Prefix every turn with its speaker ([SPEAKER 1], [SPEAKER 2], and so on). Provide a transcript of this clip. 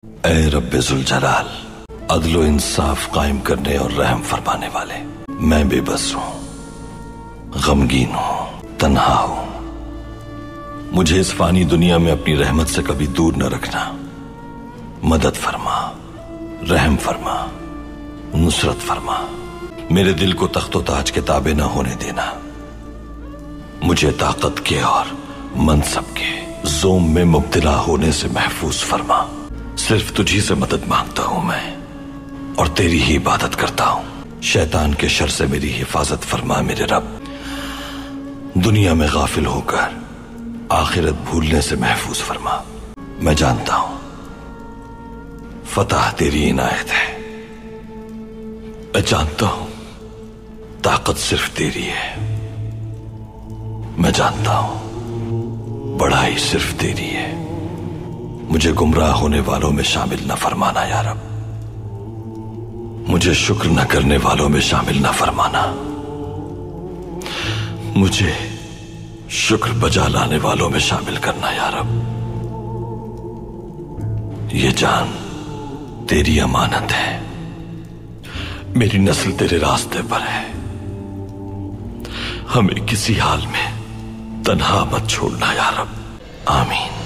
[SPEAKER 1] ऐ रब्बे जुल जलाल, अदलो इंसाफ कायम करने और रहम फरमाने वाले, मैं बेबस हूं, गमगीन हूं, तन्हा हूं। मुझे इस फानी दुनिया में अपनी रहमत से कभी दूर न रखना। मदद फरमा, रहम फरमा, नुसरत फरमा। मेरे दिल को तख्तो ताज के ताबे न होने देना। मुझे ताकत के और मनसब के जोम में मुब्तला होने से महफूज फरमा। सिर्फ तुझी से मदद मांगता हूं मैं और तेरी ही इबादत करता हूं। शैतान के शर से मेरी हिफाजत फरमा मेरे रब। दुनिया में गाफिल होकर आखिरत भूलने से महफूज फरमा। मैं जानता हूं फतह तेरी इनायत है। मैं जानता हूं ताकत सिर्फ तेरी है। मैं जानता हूं बड़ाई सिर्फ तेरी है। मुझे गुमराह होने वालों में शामिल न फरमाना या रब। मुझे शुक्र न करने वालों में शामिल न फरमाना। मुझे शुक्र बजा लाने वालों में शामिल करना या रब। ये जान तेरी अमानत है। मेरी नस्ल तेरे रास्ते पर है। हमें किसी हाल में तन्हा मत छोड़ना या रब। आमीन।